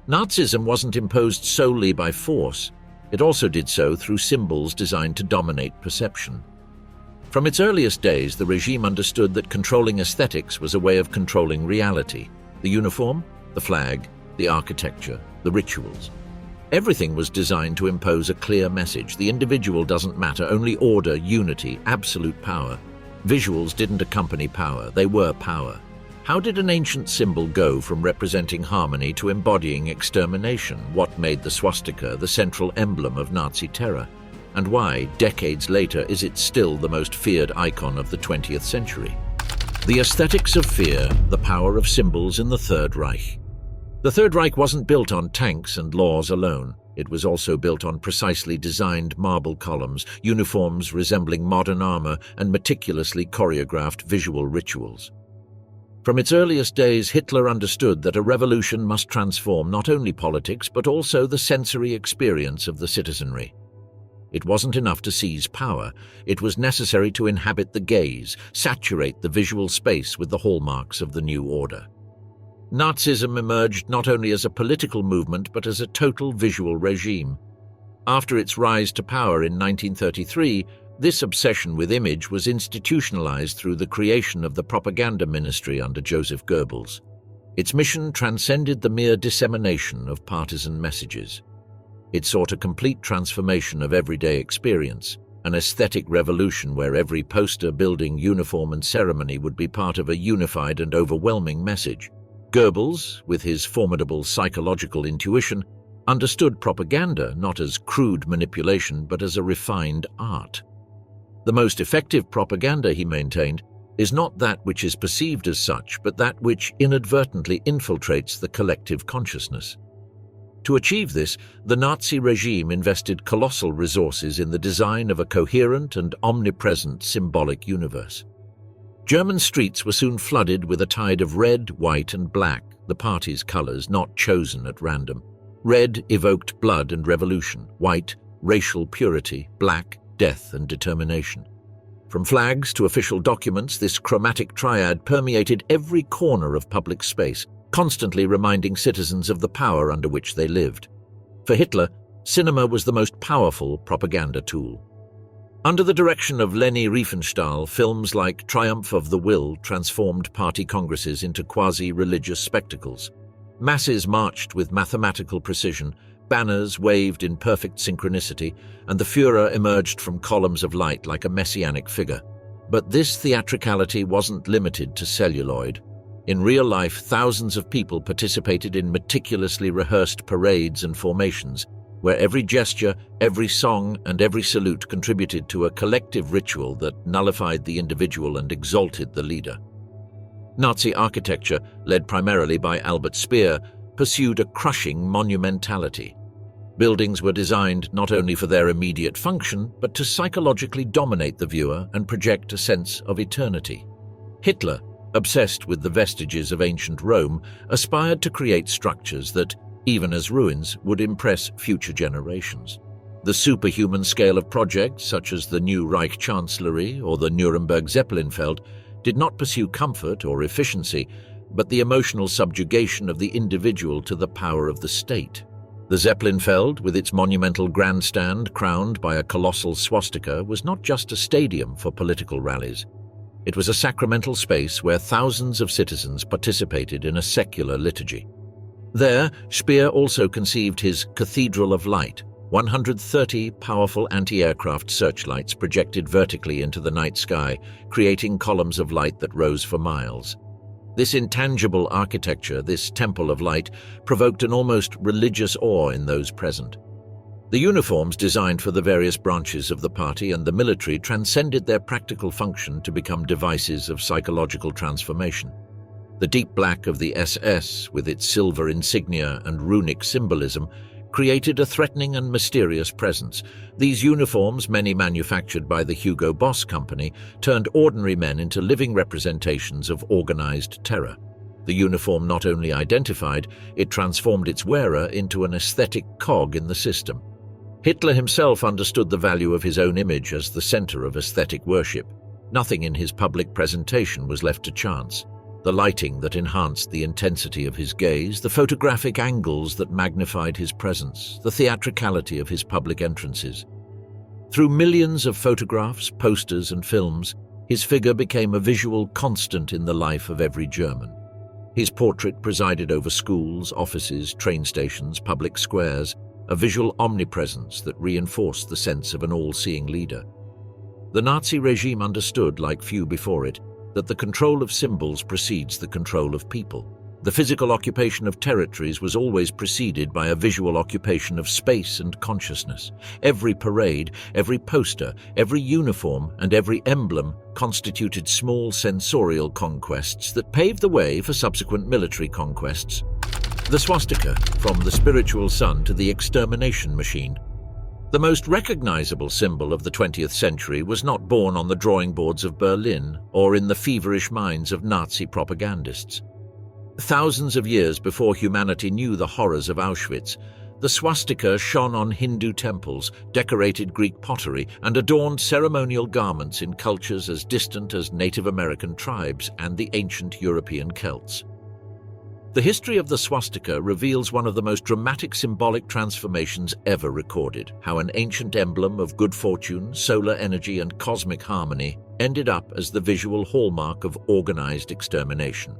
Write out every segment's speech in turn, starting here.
Nazism wasn't imposed solely by force. It also did so through symbols designed to dominate perception. From its earliest days, the regime understood that controlling aesthetics was a way of controlling reality. The uniform, the flag, the architecture, the rituals. Everything was designed to impose a clear message. The individual doesn't matter, only order, unity, absolute power. Visuals didn't accompany power, they were power. How did an ancient symbol go from representing harmony to embodying extermination? What made the swastika the central emblem of Nazi terror? And why, decades later, is it still the most feared icon of the 20th century? The aesthetics of fear, the power of symbols in the Third Reich. The Third Reich wasn't built on tanks and laws alone. It was also built on precisely designed marble columns, uniforms resembling modern armor, and meticulously choreographed visual rituals. From its earliest days, Hitler understood that a revolution must transform not only politics but also the sensory experience of the citizenry. It wasn't enough to seize power. It was necessary to inhabit the gaze, saturate the visual space with the hallmarks of the new order. Nazism emerged not only as a political movement but as a total visual regime. After its rise to power in 1933, this obsession with image was institutionalized through the creation of the propaganda ministry under Joseph Goebbels. Its mission transcended the mere dissemination of partisan messages. It sought a complete transformation of everyday experience, an aesthetic revolution where every poster, building, uniform and ceremony would be part of a unified and overwhelming message. Goebbels, with his formidable psychological intuition, understood propaganda not as crude manipulation but as a refined art. The most effective propaganda, he maintained, is not that which is perceived as such, but that which inadvertently infiltrates the collective consciousness. To achieve this, the Nazi regime invested colossal resources in the design of a coherent and omnipresent symbolic universe. German streets were soon flooded with a tide of red, white and black, the party's colors not chosen at random. Red evoked blood and revolution, white, racial purity, black, death and determination. From flags to official documents, this chromatic triad permeated every corner of public space, constantly reminding citizens of the power under which they lived. For Hitler, cinema was the most powerful propaganda tool. Under the direction of Leni Riefenstahl, films like Triumph of the Will transformed party congresses into quasi-religious spectacles. Masses marched with mathematical precision, banners waved in perfect synchronicity, and the Führer emerged from columns of light like a messianic figure. But this theatricality wasn't limited to celluloid. In real life, thousands of people participated in meticulously rehearsed parades and formations, where every gesture, every song, and every salute contributed to a collective ritual that nullified the individual and exalted the leader. Nazi architecture, led primarily by Albert Speer, pursued a crushing monumentality. Buildings were designed not only for their immediate function, but to psychologically dominate the viewer and project a sense of eternity. Hitler, obsessed with the vestiges of ancient Rome, aspired to create structures that, even as ruins, would impress future generations. The superhuman scale of projects, such as the new Reich Chancellery or the Nuremberg Zeppelinfeld, did not pursue comfort or efficiency, but the emotional subjugation of the individual to the power of the state. The Zeppelinfeld, with its monumental grandstand crowned by a colossal swastika, was not just a stadium for political rallies. It was a sacramental space where thousands of citizens participated in a secular liturgy. There, Speer also conceived his Cathedral of Light, 130 powerful anti-aircraft searchlights projected vertically into the night sky, creating columns of light that rose for miles. This intangible architecture, this temple of light, provoked an almost religious awe in those present. The uniforms designed for the various branches of the party and the military transcended their practical function to become devices of psychological transformation. The deep black of the SS, with its silver insignia and runic symbolism, created a threatening and mysterious presence. These uniforms, many manufactured by the Hugo Boss company, turned ordinary men into living representations of organized terror. The uniform not only identified, it transformed its wearer into an aesthetic cog in the system. Hitler himself understood the value of his own image as the center of aesthetic worship. Nothing in his public presentation was left to chance. the lighting that enhanced the intensity of his gaze, the photographic angles that magnified his presence, the theatricality of his public entrances. Through millions of photographs, posters, and films, his figure became a visual constant in the life of every German. His portrait presided over schools, offices, train stations, public squares, a visual omnipresence that reinforced the sense of an all-seeing leader. The Nazi regime understood, like few before it, that the control of symbols precedes the control of people. The physical occupation of territories was always preceded by a visual occupation of space and consciousness. Every parade, every poster, every uniform, and every emblem constituted small sensorial conquests that paved the way for subsequent military conquests. The swastika, from the spiritual sun to the extermination machine. The most recognizable symbol of the 20th century was not born on the drawing boards of Berlin or in the feverish minds of Nazi propagandists. Thousands of years before humanity knew the horrors of Auschwitz, the swastika shone on Hindu temples, decorated Greek pottery, and adorned ceremonial garments in cultures as distant as Native American tribes and the ancient European Celts. The history of the swastika reveals one of the most dramatic symbolic transformations ever recorded, how an ancient emblem of good fortune, solar energy, and cosmic harmony ended up as the visual hallmark of organized extermination.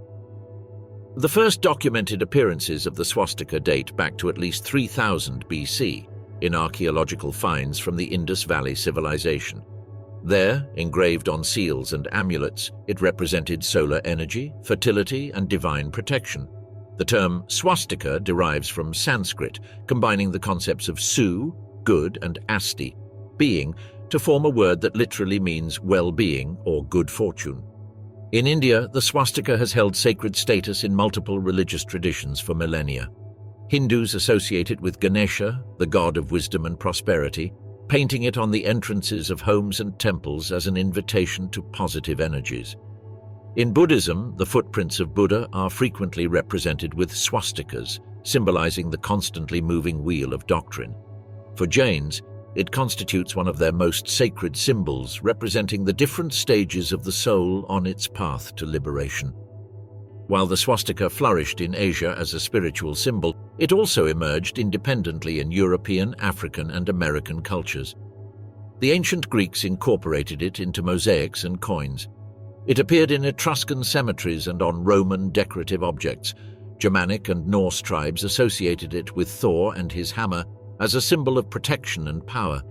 The first documented appearances of the swastika date back to at least 3000 BC in archaeological finds from the Indus Valley civilization. There, engraved on seals and amulets, it represented solar energy, fertility, and divine protection. The term swastika derives from Sanskrit, combining the concepts of su, good, and asti, being, to form a word that literally means well-being or good fortune. In India, the swastika has held sacred status in multiple religious traditions for millennia. Hindus associate it with Ganesha, the god of wisdom and prosperity, painting it on the entrances of homes and temples as an invitation to positive energies. In Buddhism, the footprints of Buddha are frequently represented with swastikas, symbolizing the constantly moving wheel of doctrine. For Jains, it constitutes one of their most sacred symbols, representing the different stages of the soul on its path to liberation. While the swastika flourished in Asia as a spiritual symbol, it also emerged independently in European, African, and American cultures. The ancient Greeks incorporated it into mosaics and coins. It appeared in Etruscan cemeteries and on Roman decorative objects. Germanic and Norse tribes associated it with Thor and his hammer as a symbol of protection and power.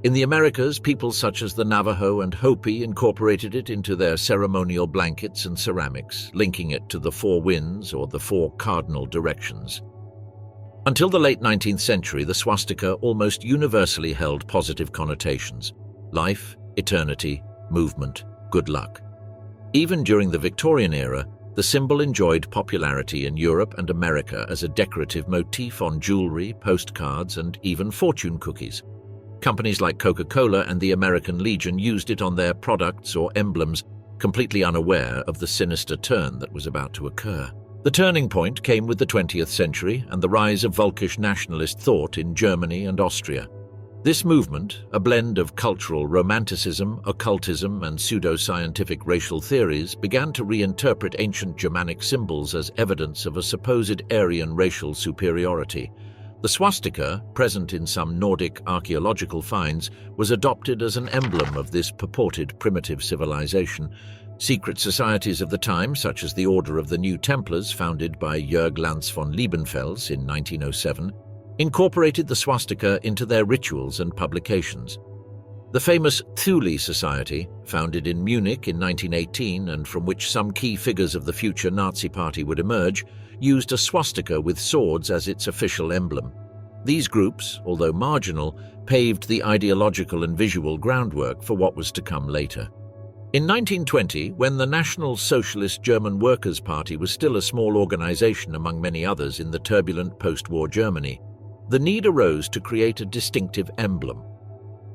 In the Americas, peoples such as the Navajo and Hopi incorporated it into their ceremonial blankets and ceramics, linking it to the four winds or the four cardinal directions. Until the late 19th century, the swastika almost universally held positive connotations: life, eternity, movement, good luck. Even during the Victorian era, the symbol enjoyed popularity in Europe and America as a decorative motif on jewelry, postcards, and even fortune cookies. Companies like Coca-Cola and the American Legion used it on their products or emblems, completely unaware of the sinister turn that was about to occur. The turning point came with the 20th century and the rise of Völkisch nationalist thought in Germany and Austria. This movement, a blend of cultural romanticism, occultism, and pseudo-scientific racial theories, began to reinterpret ancient Germanic symbols as evidence of a supposed Aryan racial superiority. The swastika, present in some Nordic archaeological finds, was adopted as an emblem of this purported primitive civilization. Secret societies of the time, such as the Order of the New Templars, founded by Jörg Lanz von Liebenfels in 1907, incorporated the swastika into their rituals and publications. The famous Thule Society, founded in Munich in 1918 and from which some key figures of the future Nazi Party would emerge, used a swastika with swords as its official emblem. These groups, although marginal, paved the ideological and visual groundwork for what was to come later. In 1920, when the National Socialist German Workers' Party was still a small organization among many others in the turbulent post-war Germany, the need arose to create a distinctive emblem.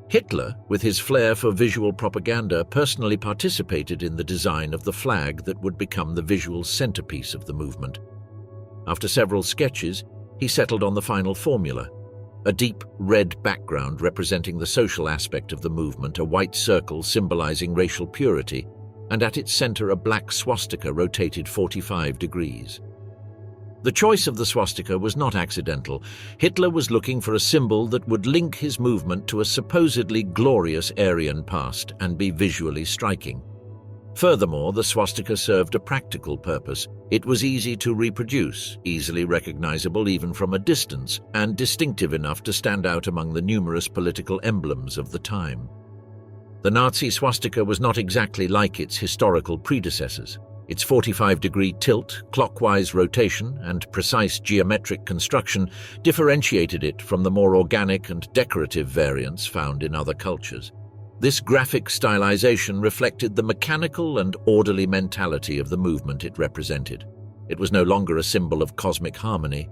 Hitler, with his flair for visual propaganda, personally participated in the design of the flag that would become the visual centerpiece of the movement. After several sketches, he settled on the final formula: a deep red background representing the social aspect of the movement, a white circle symbolizing racial purity, and at its center a black swastika rotated 45 degrees. The choice of the swastika was not accidental. Hitler was looking for a symbol that would link his movement to a supposedly glorious Aryan past and be visually striking. Furthermore, the swastika served a practical purpose. It was easy to reproduce, easily recognizable even from a distance, and distinctive enough to stand out among the numerous political emblems of the time. The Nazi swastika was not exactly like its historical predecessors. Its 45-degree tilt, clockwise rotation, and precise geometric construction differentiated it from the more organic and decorative variants found in other cultures. This graphic stylization reflected the mechanical and orderly mentality of the movement it represented. It was no longer a symbol of cosmic harmony,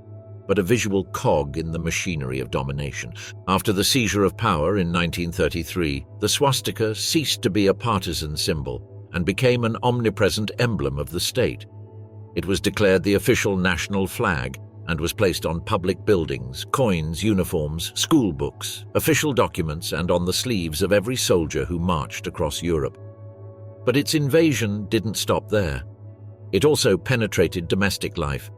but a visual cog in the machinery of domination. After the seizure of power in 1933, the swastika ceased to be a partisan symbol and became an omnipresent emblem of the state. It was declared the official national flag and was placed on public buildings, coins, uniforms, school books, official documents, and on the sleeves of every soldier who marched across Europe. But its invasion didn't stop there. It also penetrated domestic life.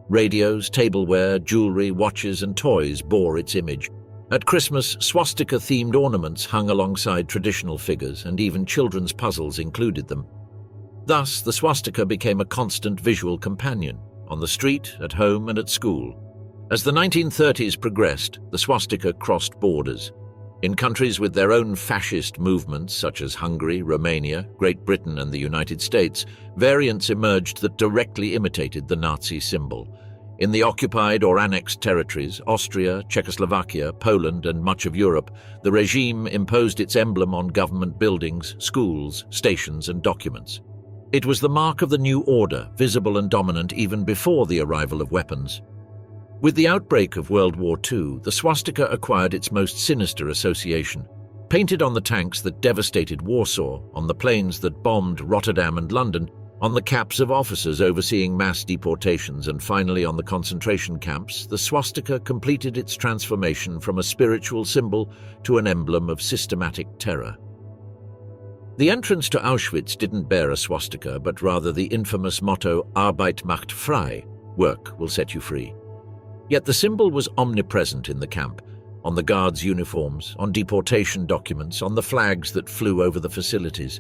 Radios, tableware, jewelry, watches, and toys bore its image. At Christmas, swastika-themed ornaments hung alongside traditional figures, and even children's puzzles included them. Thus, the swastika became a constant visual companion, on the street, at home, and at school. As the 1930s progressed, the swastika crossed borders. In countries with their own fascist movements, such as Hungary, Romania, Great Britain, and the United States, variants emerged that directly imitated the Nazi symbol. In the occupied or annexed territories, Austria, Czechoslovakia, Poland, and much of Europe, the regime imposed its emblem on government buildings, schools, stations, and documents. It was the mark of the new order, visible and dominant even before the arrival of weapons. With the outbreak of World War II, the swastika acquired its most sinister association. Painted on the tanks that devastated Warsaw, on the planes that bombed Rotterdam and London, on the caps of officers overseeing mass deportations, and finally on the concentration camps, the swastika completed its transformation from a spiritual symbol to an emblem of systematic terror. The entrance to Auschwitz didn't bear a swastika, but rather the infamous motto "Arbeit macht frei," work will set you free. Yet the symbol was omnipresent in the camp, on the guards' uniforms, on deportation documents, on the flags that flew over the facilities.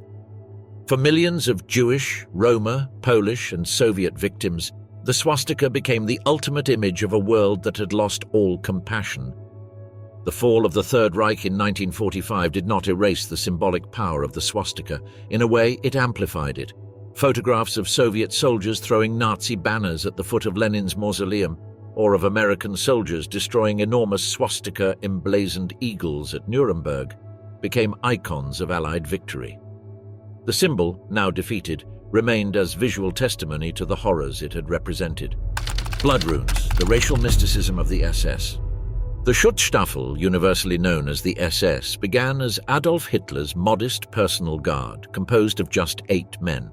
For millions of Jewish, Roma, Polish, and Soviet victims, the swastika became the ultimate image of a world that had lost all compassion. The fall of the Third Reich in 1945 did not erase the symbolic power of the swastika. In a way, it amplified it. Photographs of Soviet soldiers throwing Nazi banners at the foot of Lenin's mausoleum, or of American soldiers destroying enormous swastika-emblazoned eagles at Nuremberg, became icons of Allied victory. The symbol, now defeated, remained as visual testimony to the horrors it had represented. Blood runes, the racial mysticism of the SS. The Schutzstaffel, universally known as the SS, began as Adolf Hitler's modest personal guard, composed of just 8 men.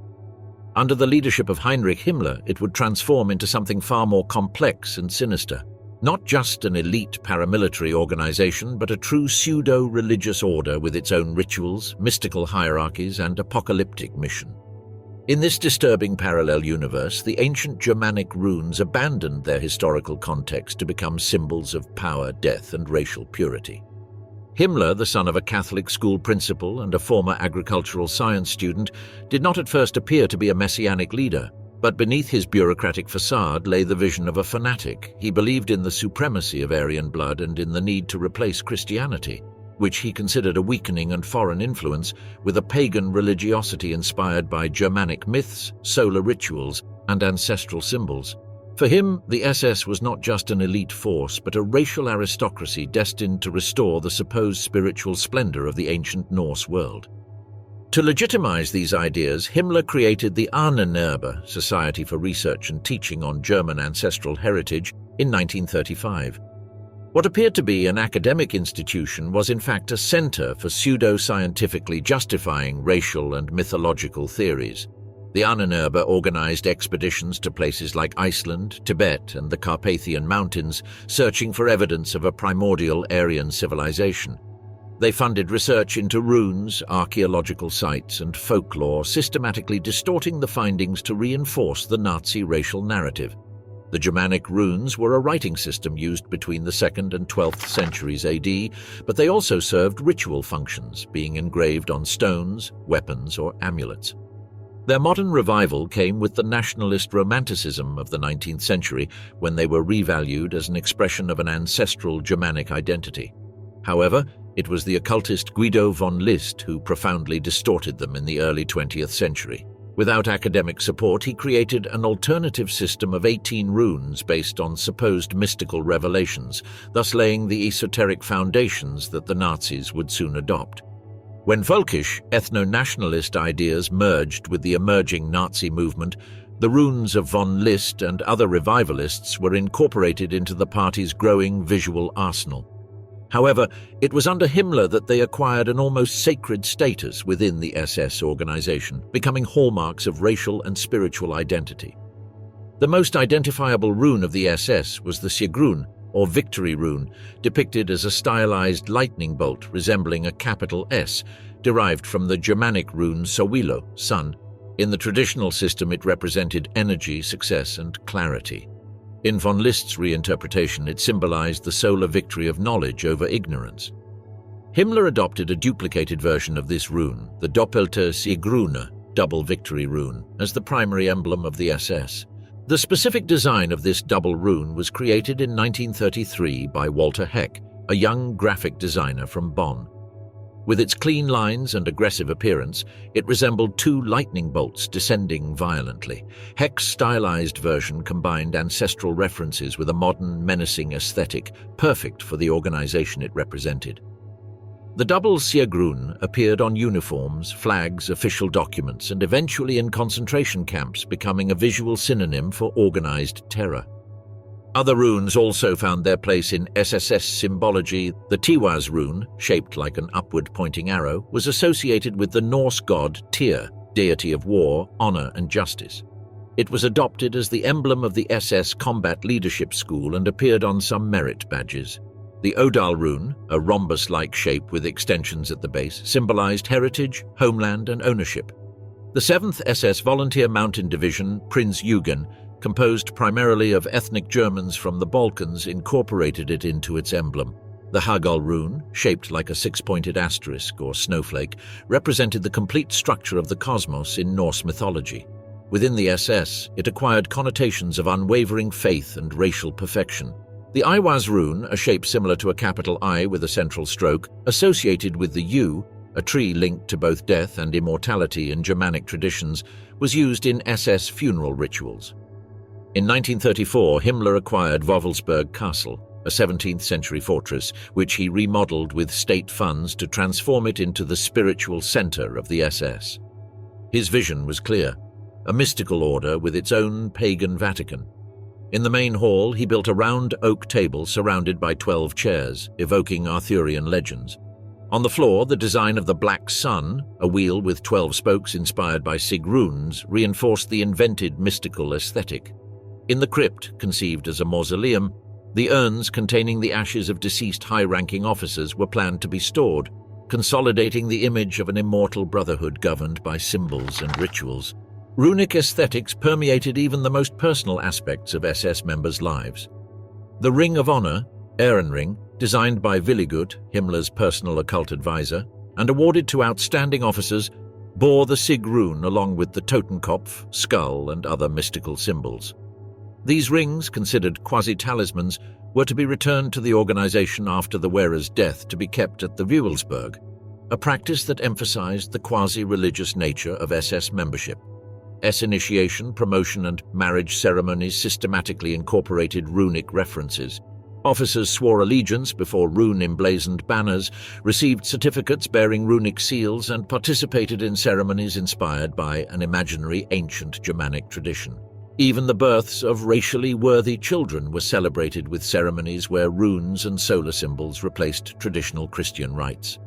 Under the leadership of Heinrich Himmler, it would transform into something far more complex and sinister. Not just an elite paramilitary organization, but a true pseudo-religious order with its own rituals, mystical hierarchies, and apocalyptic mission. In this disturbing parallel universe, the ancient Germanic runes abandoned their historical context to become symbols of power, death, and racial purity. Himmler, the son of a Catholic school principal and a former agricultural science student, did not at first appear to be a messianic leader. But beneath his bureaucratic facade lay the vision of a fanatic. He believed in the supremacy of Aryan blood and in the need to replace Christianity, which he considered a weakening and foreign influence, with a pagan religiosity inspired by Germanic myths, solar rituals, and ancestral symbols. For him, the SS was not just an elite force, but a racial aristocracy destined to restore the supposed spiritual splendor of the ancient Norse world. To legitimize these ideas, Himmler created the Ahnenerbe, Society for Research and Teaching on German Ancestral Heritage, in 1935. What appeared to be an academic institution was in fact a center for pseudo-scientifically justifying racial and mythological theories. The Ahnenerbe organized expeditions to places like Iceland, Tibet, and the Carpathian Mountains, searching for evidence of a primordial Aryan civilization. They funded research into runes, archaeological sites, and folklore, systematically distorting the findings to reinforce the Nazi racial narrative. The Germanic runes were a writing system used between the 2nd and 12th centuries AD, but they also served ritual functions, being engraved on stones, weapons, or amulets. Their modern revival came with the nationalist romanticism of the 19th century, when they were revalued as an expression of an ancestral Germanic identity. However, it was the occultist Guido von List who profoundly distorted them in the early 20th century. Without academic support, he created an alternative system of 18 runes based on supposed mystical revelations, thus laying the esoteric foundations that the Nazis would soon adopt. When folkish, ethno-nationalist ideas merged with the emerging Nazi movement, the runes of von List and other revivalists were incorporated into the party's growing visual arsenal. However, it was under Himmler that they acquired an almost sacred status within the SS organization, becoming hallmarks of racial and spiritual identity. The most identifiable rune of the SS was the Sigrun, or victory rune, depicted as a stylized lightning bolt resembling a capital S, derived from the Germanic rune Sowilo, sun. In the traditional system, it represented energy, success, and clarity. In von List's reinterpretation, it symbolized the solar victory of knowledge over ignorance. Himmler adopted a duplicated version of this rune, the Doppelte Sigrune, double victory rune, as the primary emblem of the SS. The specific design of this double rune was created in 1933 by Walter Heck, a young graphic designer from Bonn. With its clean lines and aggressive appearance, it resembled two lightning bolts descending violently. Heck's stylized version combined ancestral references with a modern, menacing aesthetic, perfect for the organization it represented. The double Sigrun appeared on uniforms, flags, official documents, and eventually in concentration camps, becoming a visual synonym for organized terror. Other runes also found their place in SSS symbology. The Tiwaz rune, shaped like an upward-pointing arrow, was associated with the Norse god Tyr, deity of war, honor, and justice. It was adopted as the emblem of the SS Combat Leadership School and appeared on some merit badges. The Odal rune, a rhombus-like shape with extensions at the base, symbolized heritage, homeland, and ownership. The 7th SS Volunteer Mountain Division, Prinz Eugen, composed primarily of ethnic Germans from the Balkans, incorporated it into its emblem. The Hagal rune, shaped like a six-pointed asterisk or snowflake, represented the complete structure of the cosmos in Norse mythology. Within the SS, it acquired connotations of unwavering faith and racial perfection. The Iwaz rune, a shape similar to a capital I with a central stroke, associated with the yew, a tree linked to both death and immortality in Germanic traditions, was used in SS funeral rituals. In 1934, Himmler acquired Wawelsburg Castle, a 17th-century fortress, which he remodeled with state funds to transform it into the spiritual center of the SS. His vision was clear: a mystical order with its own pagan Vatican. In the main hall, he built a round oak table surrounded by 12 chairs, evoking Arthurian legends. On the floor, the design of the Black Sun, a wheel with 12 spokes inspired by Sigruns, reinforced the invented mystical aesthetic. In the crypt, conceived as a mausoleum, the urns containing the ashes of deceased high-ranking officers were planned to be stored, consolidating the image of an immortal brotherhood governed by symbols and rituals. Runic aesthetics permeated even the most personal aspects of SS members' lives. The Ring of Honor, Ehrenring, designed by Willigut, Himmler's personal occult advisor, and awarded to outstanding officers, bore the Sigrun along with the Totenkopf, skull, and other mystical symbols. These rings, considered quasi-talismans, were to be returned to the organization after the wearer's death to be kept at the Wewelsburg, a practice that emphasized the quasi-religious nature of SS membership. S-initiation, promotion, and marriage ceremonies systematically incorporated runic references. Officers swore allegiance before rune-emblazoned banners, received certificates bearing runic seals, and participated in ceremonies inspired by an imaginary ancient Germanic tradition. Even the births of racially worthy children were celebrated with ceremonies where runes and solar symbols replaced traditional Christian rites.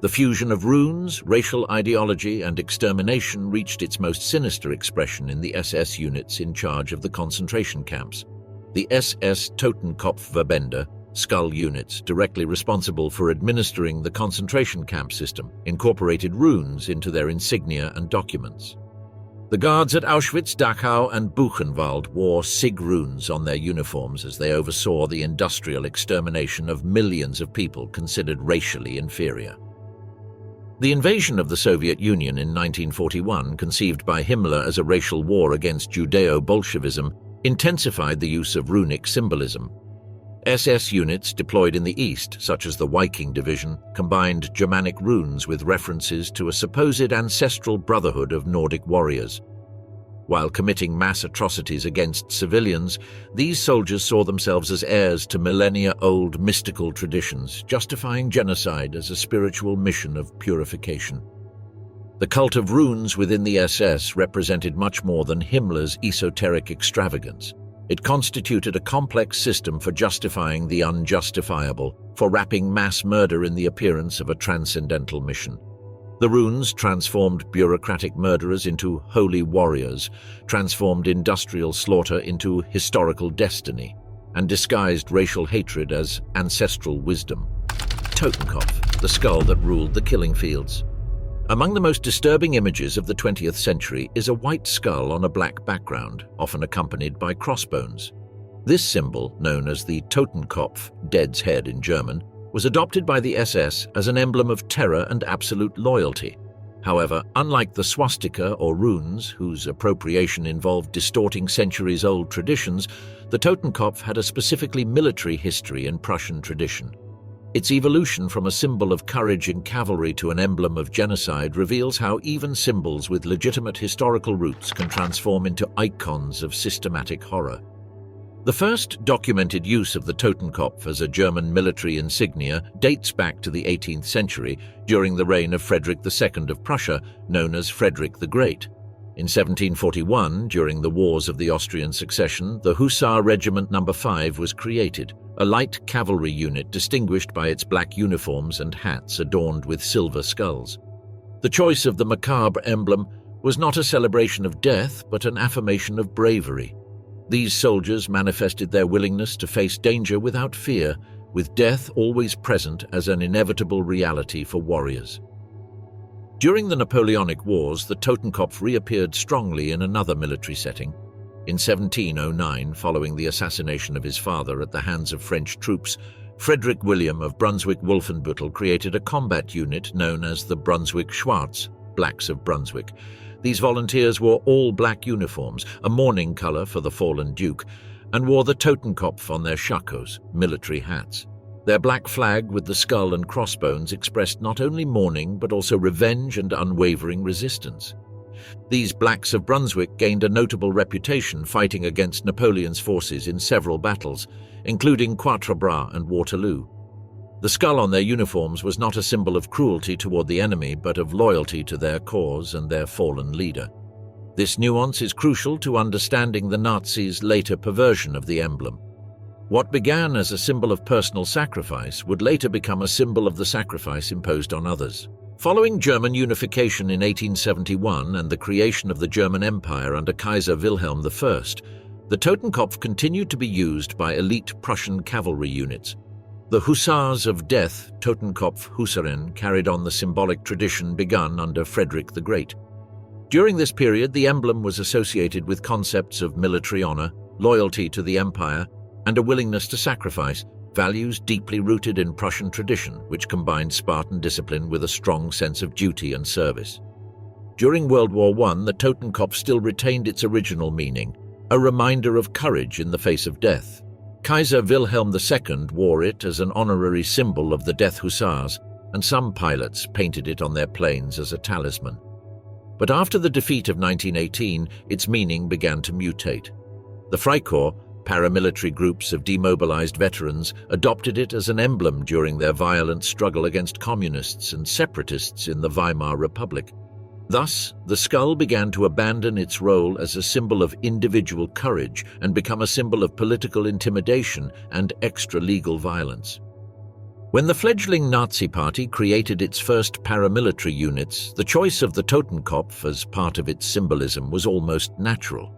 The fusion of runes, racial ideology, and extermination reached its most sinister expression in the SS units in charge of the concentration camps. The SS Totenkopfverbände, skull units directly responsible for administering the concentration camp system, incorporated runes into their insignia and documents. The guards at Auschwitz, Dachau, and Buchenwald wore SIG runes on their uniforms as they oversaw the industrial extermination of millions of people considered racially inferior. The invasion of the Soviet Union in 1941, conceived by Himmler as a racial war against Judeo-Bolshevism, intensified the use of runic symbolism. SS units deployed in the east, such as the Viking Division, combined Germanic runes with references to a supposed ancestral brotherhood of Nordic warriors. While committing mass atrocities against civilians, these soldiers saw themselves as heirs to millennia-old mystical traditions, justifying genocide as a spiritual mission of purification. The cult of runes within the SS represented much more than Himmler's esoteric extravagance. It constituted a complex system for justifying the unjustifiable, for wrapping mass murder in the appearance of a transcendental mission. The runes transformed bureaucratic murderers into holy warriors, transformed industrial slaughter into historical destiny, and disguised racial hatred as ancestral wisdom. Totenkopf, the skull that ruled the killing fields. Among the most disturbing images of the 20th century is a white skull on a black background, often accompanied by crossbones. This symbol, known as the Totenkopf, dead's head in German, was adopted by the SS as an emblem of terror and absolute loyalty. However, unlike the swastika or runes, whose appropriation involved distorting centuries-old traditions, the Totenkopf had a specifically military history in Prussian tradition. Its evolution from a symbol of courage in cavalry to an emblem of genocide reveals how even symbols with legitimate historical roots can transform into icons of systematic horror. The first documented use of the Totenkopf as a German military insignia dates back to the 18th century, during the reign of Frederick II of Prussia, known as Frederick the Great. In 1741, during the Wars of the Austrian Succession, the Hussar Regiment No. 5 was created, a light cavalry unit distinguished by its black uniforms and hats adorned with silver skulls. The choice of the macabre emblem was not a celebration of death, but an affirmation of bravery. These soldiers manifested their willingness to face danger without fear, with death always present as an inevitable reality for warriors. During the Napoleonic Wars, the Totenkopf reappeared strongly in another military setting. In 1709, following the assassination of his father at the hands of French troops, Frederick William of Brunswick-Wolfenbüttel created a combat unit known as the Brunswick Schwarz, Blacks of Brunswick. These volunteers wore all black uniforms, a mourning color for the fallen duke, and wore the Totenkopf on their shakos, military hats. Their black flag with the skull and crossbones expressed not only mourning but also revenge and unwavering resistance. These Blacks of Brunswick gained a notable reputation fighting against Napoleon's forces in several battles, including Quatre Bras and Waterloo. The skull on their uniforms was not a symbol of cruelty toward the enemy, but of loyalty to their cause and their fallen leader. This nuance is crucial to understanding the Nazis' later perversion of the emblem. What began as a symbol of personal sacrifice would later become a symbol of the sacrifice imposed on others. Following German unification in 1871 and the creation of the German Empire under Kaiser Wilhelm I, the Totenkopf continued to be used by elite Prussian cavalry units. The Hussars of Death, Totenkopf Husaren, carried on the symbolic tradition begun under Frederick the Great. During this period, the emblem was associated with concepts of military honor, loyalty to the empire, and a willingness to sacrifice, values deeply rooted in Prussian tradition, which combined Spartan discipline with a strong sense of duty and service. During World War I, the Totenkopf still retained its original meaning, a reminder of courage in the face of death. Kaiser Wilhelm II wore it as an honorary symbol of the Death Hussars, and some pilots painted it on their planes as a talisman. But after the defeat of 1918, its meaning began to mutate. The Freikorps, paramilitary groups of demobilized veterans, adopted it as an emblem during their violent struggle against communists and separatists in the Weimar Republic. Thus, the skull began to abandon its role as a symbol of individual courage and become a symbol of political intimidation and extra-legal violence. When the fledgling Nazi Party created its first paramilitary units, the choice of the Totenkopf as part of its symbolism was almost natural.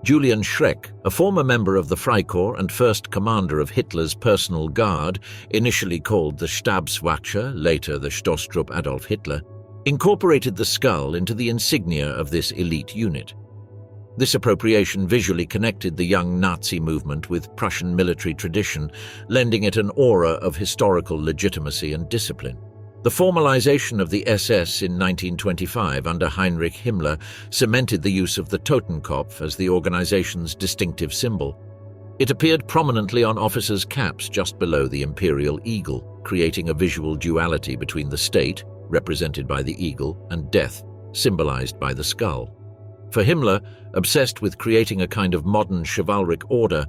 Julian Schreck, a former member of the Freikorps and first commander of Hitler's personal guard, initially called the Stabswache, later the Stoßtrupp Adolf Hitler, incorporated the skull into the insignia of this elite unit. This appropriation visually connected the young Nazi movement with Prussian military tradition, lending it an aura of historical legitimacy and discipline. The formalization of the SS in 1925 under Heinrich Himmler cemented the use of the Totenkopf as the organization's distinctive symbol. It appeared prominently on officers' caps just below the imperial eagle, creating a visual duality between the state, represented by the eagle, and death, symbolized by the skull. For Himmler, obsessed with creating a kind of modern chivalric order,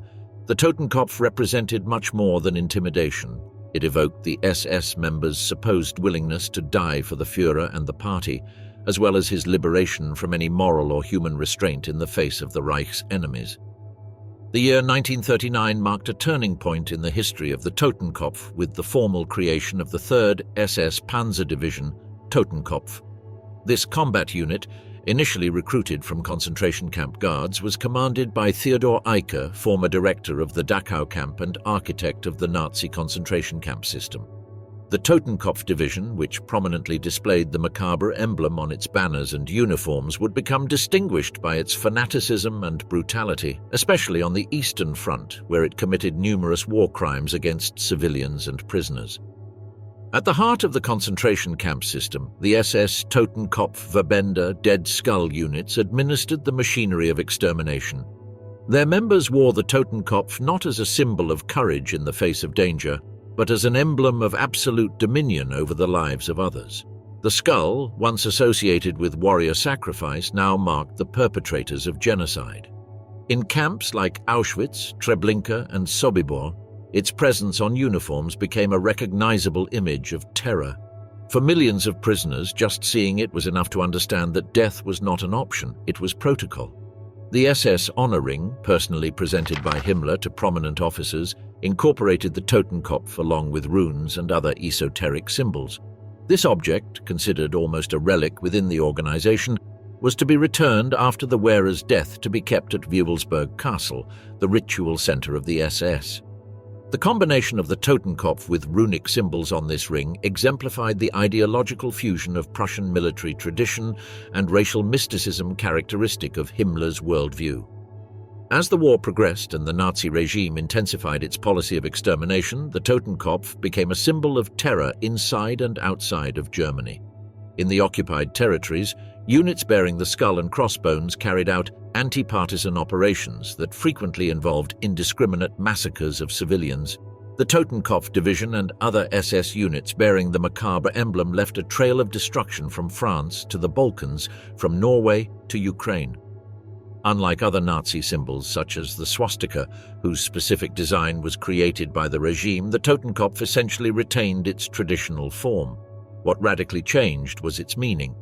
the Totenkopf represented much more than intimidation. It evoked the SS members' supposed willingness to die for the Führer and the party, as well as his liberation from any moral or human restraint in the face of the Reich's enemies. The year 1939 marked a turning point in the history of the Totenkopf with the formal creation of the 3rd SS Panzer Division, Totenkopf. This combat unit, initially recruited from concentration camp guards, was commanded by Theodor Eicke, former director of the Dachau camp and architect of the Nazi concentration camp system. The Totenkopf division, which prominently displayed the macabre emblem on its banners and uniforms, would become distinguished by its fanaticism and brutality, especially on the Eastern Front, where it committed numerous war crimes against civilians and prisoners. At the heart of the concentration camp system, the SS Totenkopf-Verbände Dead Skull units administered the machinery of extermination. Their members wore the Totenkopf not as a symbol of courage in the face of danger, but as an emblem of absolute dominion over the lives of others. The skull, once associated with warrior sacrifice, now marked the perpetrators of genocide. In camps like Auschwitz, Treblinka, and Sobibor, its presence on uniforms became a recognizable image of terror. For millions of prisoners, just seeing it was enough to understand that death was not an option, it was protocol. The SS honor ring, personally presented by Himmler to prominent officers, incorporated the Totenkopf along with runes and other esoteric symbols. This object, considered almost a relic within the organization, was to be returned after the wearer's death to be kept at Wewelsburg Castle, the ritual center of the SS. The combination of the Totenkopf with runic symbols on this ring exemplified the ideological fusion of Prussian military tradition and racial mysticism characteristic of Himmler's worldview. As the war progressed and the Nazi regime intensified its policy of extermination, the Totenkopf became a symbol of terror inside and outside of Germany. In the occupied territories, units bearing the skull and crossbones carried out anti-partisan operations that frequently involved indiscriminate massacres of civilians. The Totenkopf division and other SS units bearing the macabre emblem left a trail of destruction from France to the Balkans, from Norway to Ukraine. Unlike other Nazi symbols such as the swastika, whose specific design was created by the regime, the Totenkopf essentially retained its traditional form. What radically changed was its meaning.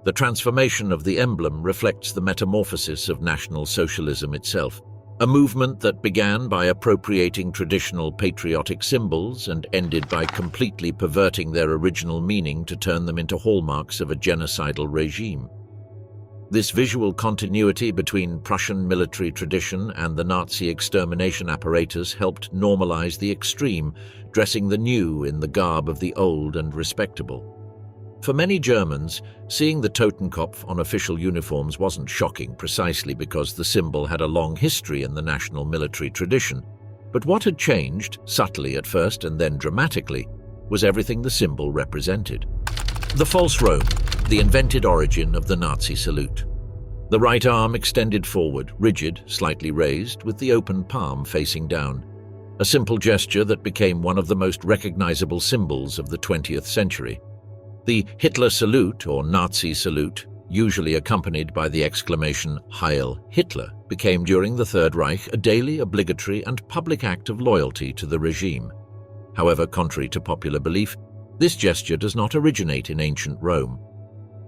The transformation of the emblem reflects the metamorphosis of National Socialism itself, a movement that began by appropriating traditional patriotic symbols and ended by completely perverting their original meaning to turn them into hallmarks of a genocidal regime. This visual continuity between Prussian military tradition and the Nazi extermination apparatus helped normalize the extreme, dressing the new in the garb of the old and respectable. For many Germans, seeing the Totenkopf on official uniforms wasn't shocking precisely because the symbol had a long history in the national military tradition. But what had changed, subtly at first and then dramatically, was everything the symbol represented. The false Rome, the invented origin of the Nazi salute. The right arm extended forward, rigid, slightly raised, with the open palm facing down. A simple gesture that became one of the most recognizable symbols of the 20th century. The Hitler salute, or Nazi salute, usually accompanied by the exclamation "Heil Hitler," became during the Third Reich a daily, obligatory and public act of loyalty to the regime. However, contrary to popular belief, this gesture does not originate in ancient Rome.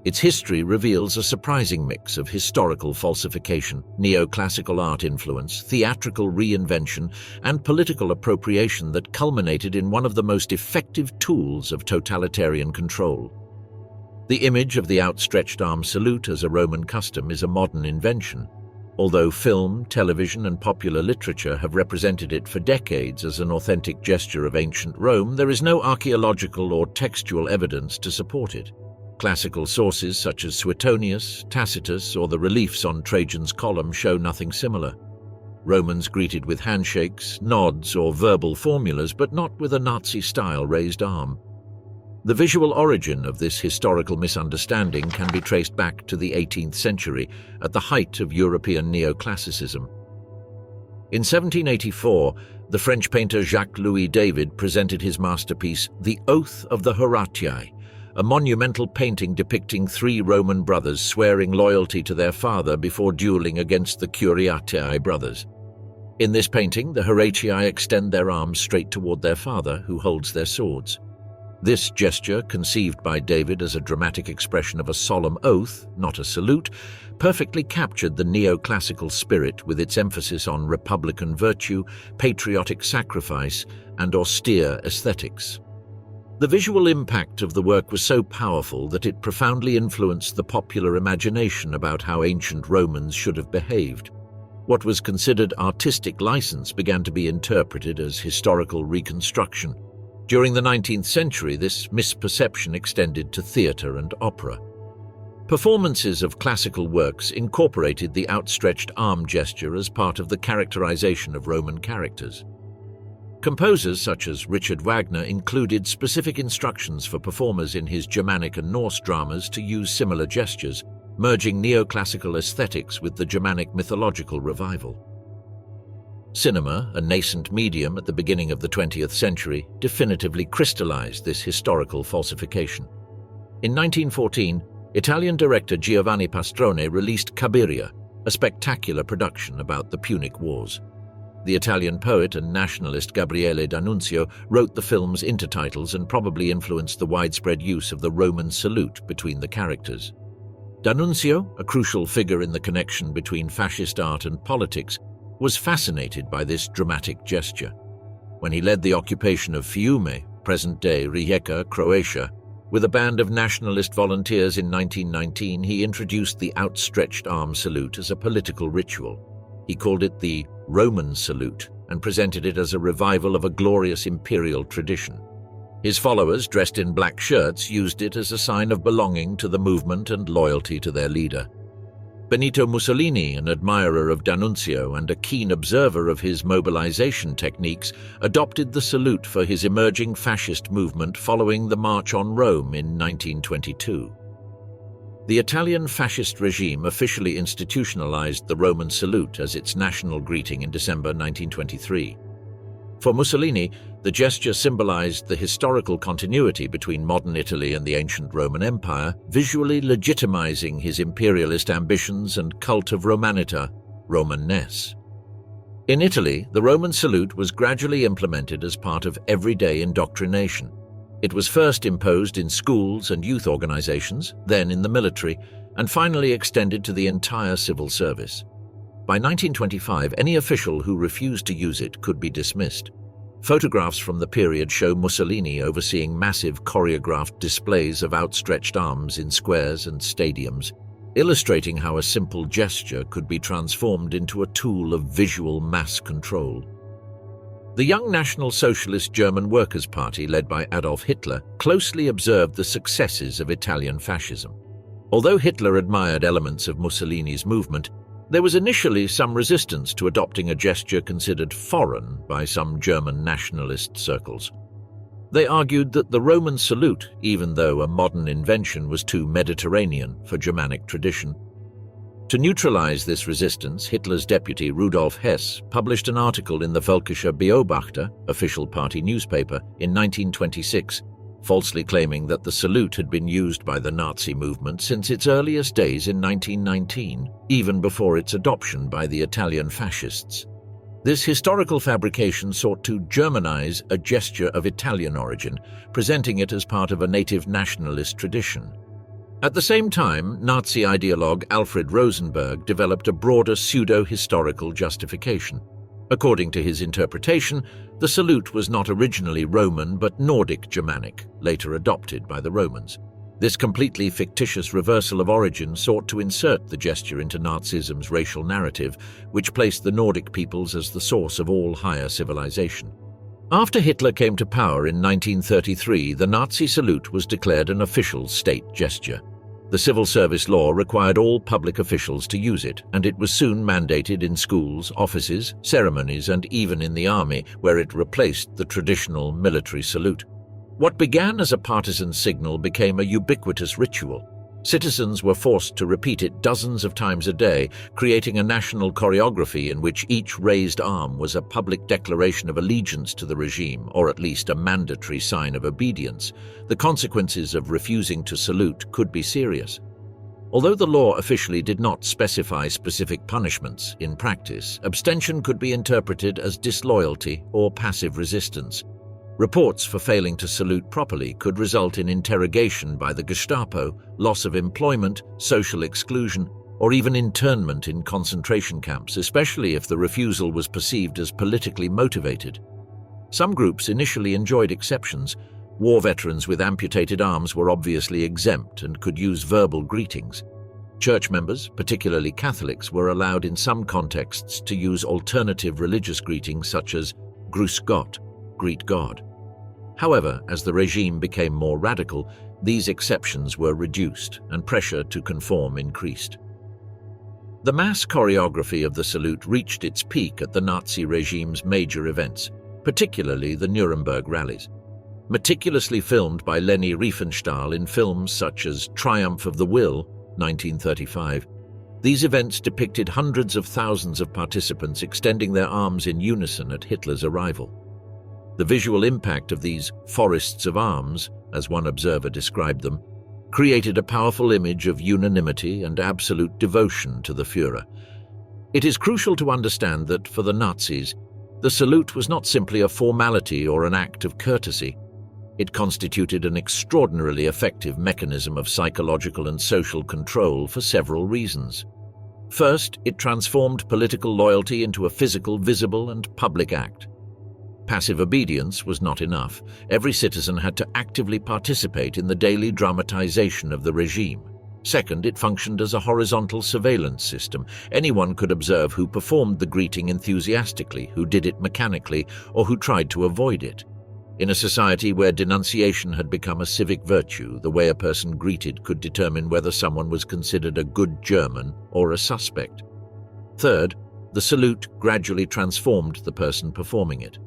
Its history reveals a surprising mix of historical falsification, neoclassical art influence, theatrical reinvention, and political appropriation that culminated in one of the most effective tools of totalitarian control. The image of the outstretched arm salute as a Roman custom is a modern invention. Although film, television, and popular literature have represented it for decades as an authentic gesture of ancient Rome, there is no archaeological or textual evidence to support it. Classical sources such as Suetonius, Tacitus, or the reliefs on Trajan's column show nothing similar. Romans greeted with handshakes, nods, or verbal formulas, but not with a Nazi-style raised arm. The visual origin of this historical misunderstanding can be traced back to the 18th century, at the height of European neoclassicism. In 1784, the French painter Jacques-Louis David presented his masterpiece, The Oath of the Horatii, a monumental painting depicting three Roman brothers swearing loyalty to their father before dueling against the Curiatii brothers. In this painting, the Horatii extend their arms straight toward their father, who holds their swords. This gesture, conceived by David as a dramatic expression of a solemn oath, not a salute, perfectly captured the neoclassical spirit with its emphasis on republican virtue, patriotic sacrifice, and austere aesthetics. The visual impact of the work was so powerful that it profoundly influenced the popular imagination about how ancient Romans should have behaved. What was considered artistic license began to be interpreted as historical reconstruction. During the 19th century, this misperception extended to theatre and opera. Performances of classical works incorporated the outstretched arm gesture as part of the characterization of Roman characters. Composers such as Richard Wagner included specific instructions for performers in his Germanic and Norse dramas to use similar gestures, merging neoclassical aesthetics with the Germanic mythological revival. Cinema, a nascent medium at the beginning of the 20th century, definitively crystallized this historical falsification. In 1914, Italian director Giovanni Pastrone released Cabiria, a spectacular production about the Punic Wars. The Italian poet and nationalist Gabriele D'Annunzio wrote the film's intertitles and probably influenced the widespread use of the Roman salute between the characters. D'Annunzio, a crucial figure in the connection between fascist art and politics, was fascinated by this dramatic gesture. When he led the occupation of Fiume, present-day Rijeka, Croatia, with a band of nationalist volunteers in 1919, he introduced the outstretched arm salute as a political ritual. He called it the Roman salute and presented it as a revival of a glorious imperial tradition. His followers, dressed in black shirts, used it as a sign of belonging to the movement and loyalty to their leader. Benito Mussolini, an admirer of D'Annunzio and a keen observer of his mobilization techniques, adopted the salute for his emerging fascist movement following the March on Rome in 1922. The Italian fascist regime officially institutionalized the Roman salute as its national greeting in December 1923. For Mussolini, the gesture symbolized the historical continuity between modern Italy and the ancient Roman Empire, visually legitimizing his imperialist ambitions and cult of Romanita, Romanness. In Italy, the Roman salute was gradually implemented as part of everyday indoctrination. It was first imposed in schools and youth organizations, then in the military, and finally extended to the entire civil service. By 1925, any official who refused to use it could be dismissed. Photographs from the period show Mussolini overseeing massive choreographed displays of outstretched arms in squares and stadiums, illustrating how a simple gesture could be transformed into a tool of visual mass control. The young National Socialist German Workers' Party, led by Adolf Hitler, closely observed the successes of Italian fascism. Although Hitler admired elements of Mussolini's movement, there was initially some resistance to adopting a gesture considered foreign by some German nationalist circles. They argued that the Roman salute, even though a modern invention, was too Mediterranean for Germanic tradition. To neutralize this resistance, Hitler's deputy Rudolf Hess published an article in the Völkischer Beobachter, official party newspaper, in 1926, falsely claiming that the salute had been used by the Nazi movement since its earliest days in 1919, even before its adoption by the Italian fascists. This historical fabrication sought to Germanize a gesture of Italian origin, presenting it as part of a native nationalist tradition. At the same time, Nazi ideologue Alfred Rosenberg developed a broader pseudo-historical justification. According to his interpretation, the salute was not originally Roman but Nordic Germanic, later adopted by the Romans. This completely fictitious reversal of origin sought to insert the gesture into Nazism's racial narrative, which placed the Nordic peoples as the source of all higher civilization. After Hitler came to power in 1933, the Nazi salute was declared an official state gesture. The civil service law required all public officials to use it, and it was soon mandated in schools, offices, ceremonies, and even in the army, where it replaced the traditional military salute. What began as a partisan signal became a ubiquitous ritual. Citizens were forced to repeat it dozens of times a day, creating a national choreography in which each raised arm was a public declaration of allegiance to the regime, or at least a mandatory sign of obedience. The consequences of refusing to salute could be serious. Although the law officially did not specify specific punishments, in practice, abstention could be interpreted as disloyalty or passive resistance. Reports for failing to salute properly could result in interrogation by the Gestapo, loss of employment, social exclusion, or even internment in concentration camps, especially if the refusal was perceived as politically motivated. Some groups initially enjoyed exceptions. War veterans with amputated arms were obviously exempt and could use verbal greetings. Church members, particularly Catholics, were allowed in some contexts to use alternative religious greetings such as Grüß Gott, greet God. However, as the regime became more radical, these exceptions were reduced and pressure to conform increased. The mass choreography of the salute reached its peak at the Nazi regime's major events, particularly the Nuremberg rallies. Meticulously filmed by Leni Riefenstahl in films such as Triumph of the Will, 1935, these events depicted hundreds of thousands of participants extending their arms in unison at Hitler's arrival. The visual impact of these forests of arms, as one observer described them, created a powerful image of unanimity and absolute devotion to the Führer. It is crucial to understand that, for the Nazis, the salute was not simply a formality or an act of courtesy. It constituted an extraordinarily effective mechanism of psychological and social control for several reasons. First, it transformed political loyalty into a physical, visible, and public act. Passive obedience was not enough. Every citizen had to actively participate in the daily dramatization of the regime. Second, it functioned as a horizontal surveillance system. Anyone could observe who performed the greeting enthusiastically, who did it mechanically, or who tried to avoid it. In a society where denunciation had become a civic virtue, the way a person greeted could determine whether someone was considered a good German or a suspect. Third, the salute gradually transformed the person performing it.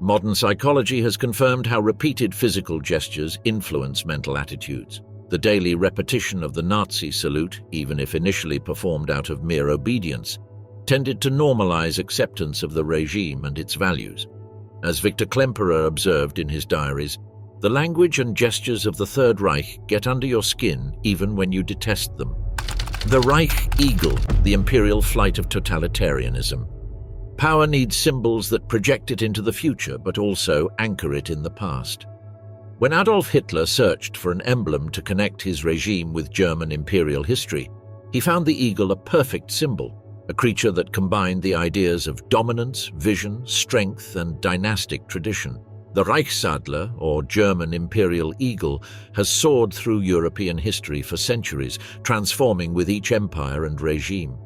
Modern psychology has confirmed how repeated physical gestures influence mental attitudes. The daily repetition of the Nazi salute, even if initially performed out of mere obedience, tended to normalize acceptance of the regime and its values. As Victor Klemperer observed in his diaries, the language and gestures of the Third Reich get under your skin even when you detest them. The Reich Eagle, the imperial flight of totalitarianism. Power needs symbols that project it into the future but also anchor it in the past. When Adolf Hitler searched for an emblem to connect his regime with German imperial history, he found the eagle a perfect symbol, a creature that combined the ideas of dominance, vision, strength, and dynastic tradition. The Reichsadler, or German imperial eagle, has soared through European history for centuries, transforming with each empire and regime.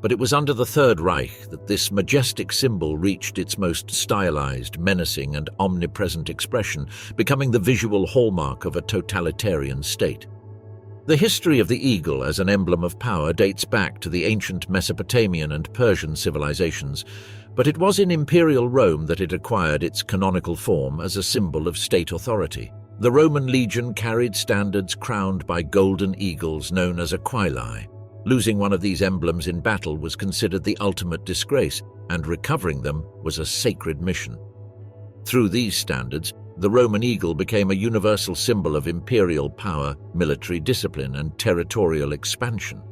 But it was under the Third Reich that this majestic symbol reached its most stylized, menacing, and omnipresent expression, becoming the visual hallmark of a totalitarian state. The history of the eagle as an emblem of power dates back to the ancient Mesopotamian and Persian civilizations, but it was in imperial Rome that it acquired its canonical form as a symbol of state authority. The Roman legion carried standards crowned by golden eagles known as aquili. Losing one of these emblems in battle was considered the ultimate disgrace, and recovering them was a sacred mission. Through these standards, the Roman eagle became a universal symbol of imperial power, military discipline, and territorial expansion.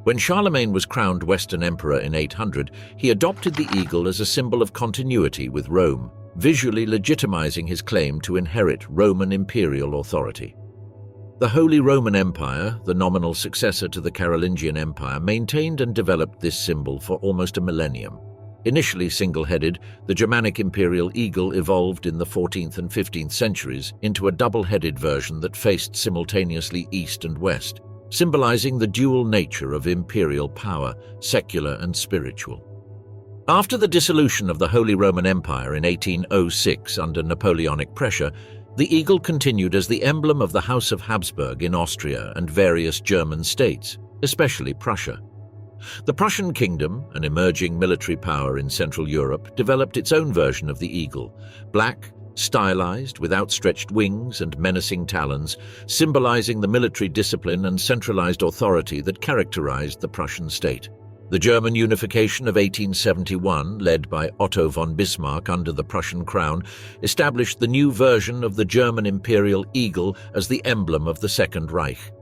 When Charlemagne was crowned Western Emperor in 800, he adopted the eagle as a symbol of continuity with Rome, visually legitimizing his claim to inherit Roman imperial authority. The Holy Roman Empire, the nominal successor to the Carolingian Empire, maintained and developed this symbol for almost a millennium. Initially single-headed, the Germanic imperial eagle evolved in the 14th and 15th centuries into a double-headed version that faced simultaneously east and west, symbolizing the dual nature of imperial power, secular and spiritual. After the dissolution of the Holy Roman Empire in 1806 under Napoleonic pressure, the eagle continued as the emblem of the House of Habsburg in Austria and various German states, especially Prussia. The Prussian kingdom, an emerging military power in Central Europe, developed its own version of the eagle, black, stylized, with outstretched wings and menacing talons, symbolizing the military discipline and centralized authority that characterized the Prussian state. The German unification of 1871, led by Otto von Bismarck under the Prussian crown, established the new version of the German imperial eagle as the emblem of the Second Reich.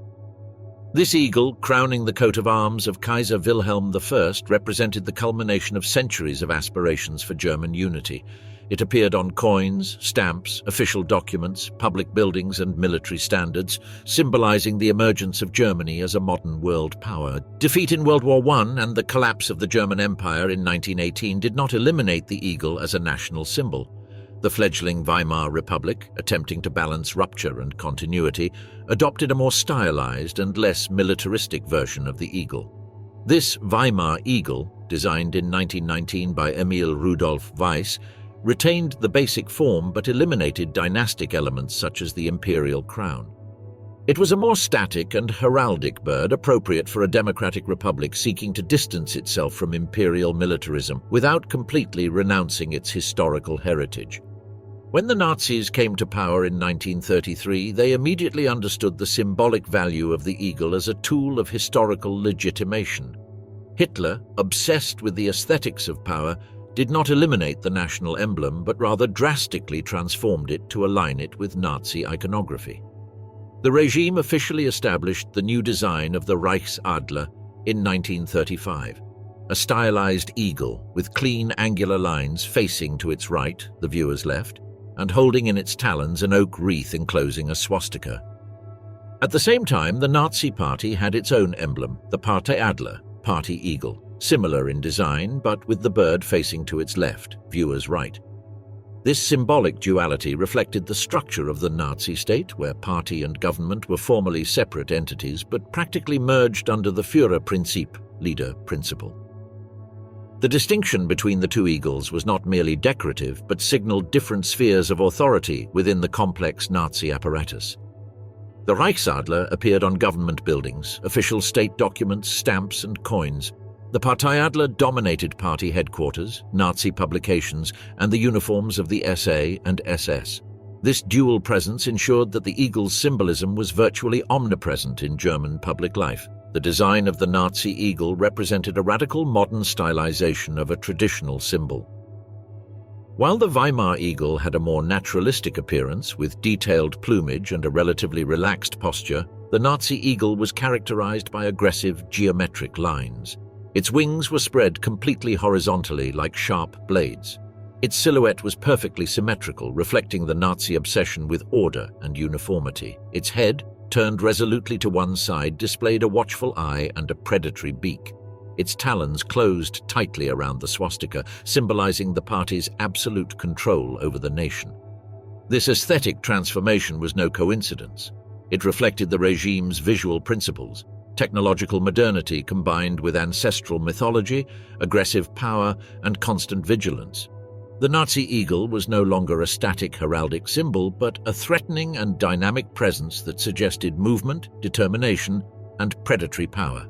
This eagle, crowning the coat of arms of Kaiser Wilhelm I, represented the culmination of centuries of aspirations for German unity. It appeared on coins, stamps, official documents, public buildings, and military standards, symbolizing the emergence of Germany as a modern world power. Defeat in World War I and the collapse of the German Empire in 1918 did not eliminate the eagle as a national symbol. The fledgling Weimar Republic, attempting to balance rupture and continuity, adopted a more stylized and less militaristic version of the eagle. This Weimar eagle, designed in 1919 by Emil Rudolf Weiss, retained the basic form but eliminated dynastic elements such as the imperial crown. It was a more static and heraldic bird appropriate for a democratic republic seeking to distance itself from imperial militarism without completely renouncing its historical heritage. When the Nazis came to power in 1933, they immediately understood the symbolic value of the eagle as a tool of historical legitimation. Hitler, obsessed with the aesthetics of power, did not eliminate the national emblem but rather drastically transformed it to align it with Nazi iconography. The regime officially established the new design of the Reichsadler in 1935, a stylized eagle with clean angular lines facing to its right, the viewer's left, and holding in its talons an oak wreath enclosing a swastika. At the same time, the Nazi Party had its own emblem, the Parteiadler, party eagle, similar in design but with the bird facing to its left, viewer's right. This symbolic duality reflected the structure of the Nazi state, where party and government were formally separate entities but practically merged under the Führerprinzip, leader principle. The distinction between the two eagles was not merely decorative but signaled different spheres of authority within the complex Nazi apparatus. The Reichsadler appeared on government buildings, official state documents, stamps, and coins. The Parteiadler dominated party headquarters, Nazi publications, and the uniforms of the SA and SS. This dual presence ensured that the eagle's symbolism was virtually omnipresent in German public life. The design of the Nazi eagle represented a radical modern stylization of a traditional symbol. While the Weimar eagle had a more naturalistic appearance with detailed plumage and a relatively relaxed posture, the Nazi eagle was characterized by aggressive geometric lines. Its wings were spread completely horizontally like sharp blades. Its silhouette was perfectly symmetrical, reflecting the Nazi obsession with order and uniformity. Its head, turned resolutely to one side, displayed a watchful eye and a predatory beak. Its talons closed tightly around the swastika, symbolizing the party's absolute control over the nation. This aesthetic transformation was no coincidence. It reflected the regime's visual principles: technological modernity combined with ancestral mythology, aggressive power, and constant vigilance. The Nazi eagle was no longer a static heraldic symbol, but a threatening and dynamic presence that suggested movement, determination, and predatory power.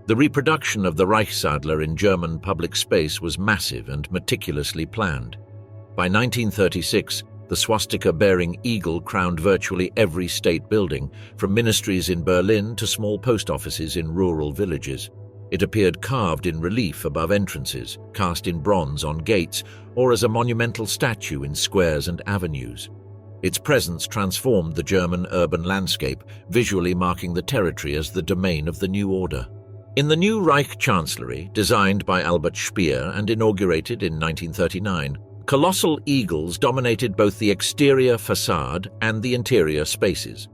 The reproduction of the Reichsadler in German public space was massive and meticulously planned. By 1936, the swastika-bearing eagle crowned virtually every state building, from ministries in Berlin to small post offices in rural villages. It appeared carved in relief above entrances, cast in bronze on gates, or as a monumental statue in squares and avenues. Its presence transformed the German urban landscape, visually marking the territory as the domain of the new order. In the new Reich Chancellery, designed by Albert Speer and inaugurated in 1939, colossal eagles dominated both the exterior facade and the interior spaces.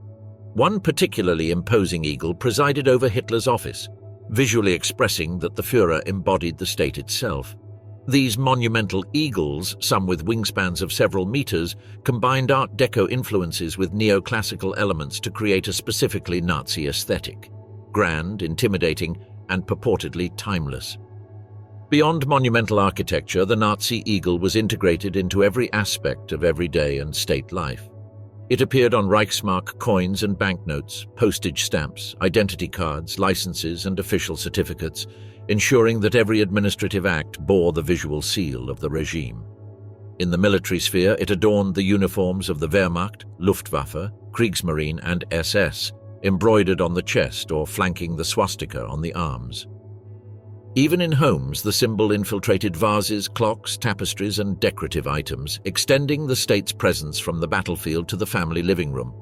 One particularly imposing eagle presided over Hitler's office, visually expressing that the Führer embodied the state itself. These monumental eagles, some with wingspans of several meters, combined Art Deco influences with neoclassical elements to create a specifically Nazi aesthetic: grand, intimidating, and purportedly timeless. Beyond monumental architecture, the Nazi eagle was integrated into every aspect of everyday and state life. It appeared on Reichsmark coins and banknotes, postage stamps, identity cards, licenses, and official certificates, ensuring that every administrative act bore the visual seal of the regime. In the military sphere, it adorned the uniforms of the Wehrmacht, Luftwaffe, Kriegsmarine, and SS, embroidered on the chest or flanking the swastika on the arms. Even in homes, the symbol infiltrated vases, clocks, tapestries, and decorative items, extending the state's presence from the battlefield to the family living room.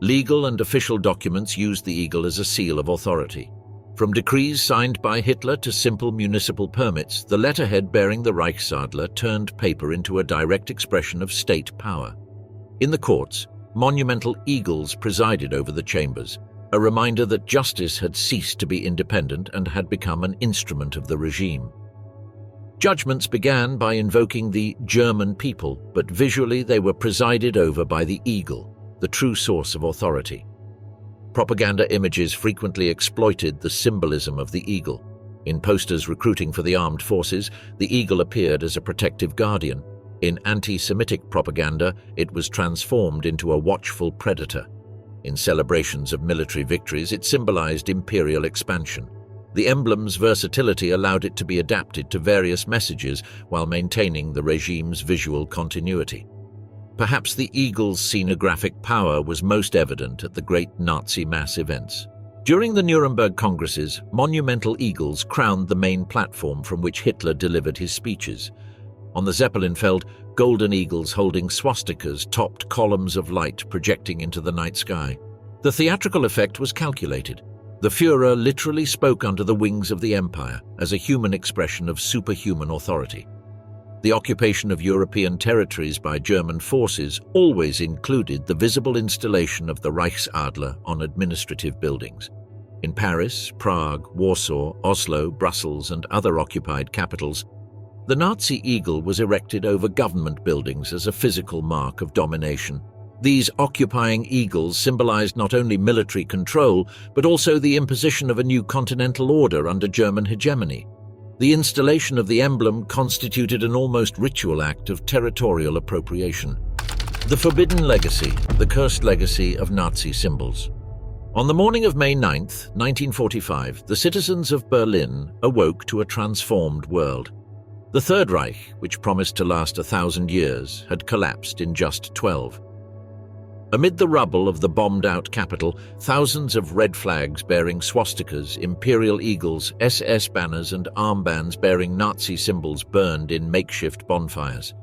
Legal and official documents used the eagle as a seal of authority. From decrees signed by Hitler to simple municipal permits, the letterhead bearing the Reichsadler turned paper into a direct expression of state power. In the courts, monumental eagles presided over the chambers, a reminder that justice had ceased to be independent and had become an instrument of the regime. Judgments began by invoking the German people, but visually they were presided over by the eagle, the true source of authority. Propaganda images frequently exploited the symbolism of the eagle. In posters recruiting for the armed forces, the eagle appeared as a protective guardian. In anti-Semitic propaganda, it was transformed into a watchful predator. In celebrations of military victories, it symbolized imperial expansion. The emblem's versatility allowed it to be adapted to various messages while maintaining the regime's visual continuity. Perhaps the eagle's scenographic power was most evident at the great Nazi mass events. During the Nuremberg Congresses, monumental eagles crowned the main platform from which Hitler delivered his speeches. On the Zeppelinfeld, golden eagles holding swastikas topped columns of light projecting into the night sky. The theatrical effect was calculated. The Führer literally spoke under the wings of the empire as a human expression of superhuman authority. The occupation of European territories by German forces always included the visible installation of the Reichsadler on administrative buildings. In Paris, Prague, Warsaw, Oslo, Brussels, and other occupied capitals, the Nazi eagle was erected over government buildings as a physical mark of domination. These occupying eagles symbolized not only military control, but also the imposition of a new continental order under German hegemony. The installation of the emblem constituted an almost ritual act of territorial appropriation. The forbidden legacy, the cursed legacy of Nazi symbols. On the morning of May 9, 1945, the citizens of Berlin awoke to a transformed world. The Third Reich, which promised to last 1,000 years, had collapsed in just 12. Amid the rubble of the bombed-out capital, thousands of red flags bearing swastikas, imperial eagles, SS banners, and armbands bearing Nazi symbols burned in makeshift bonfires.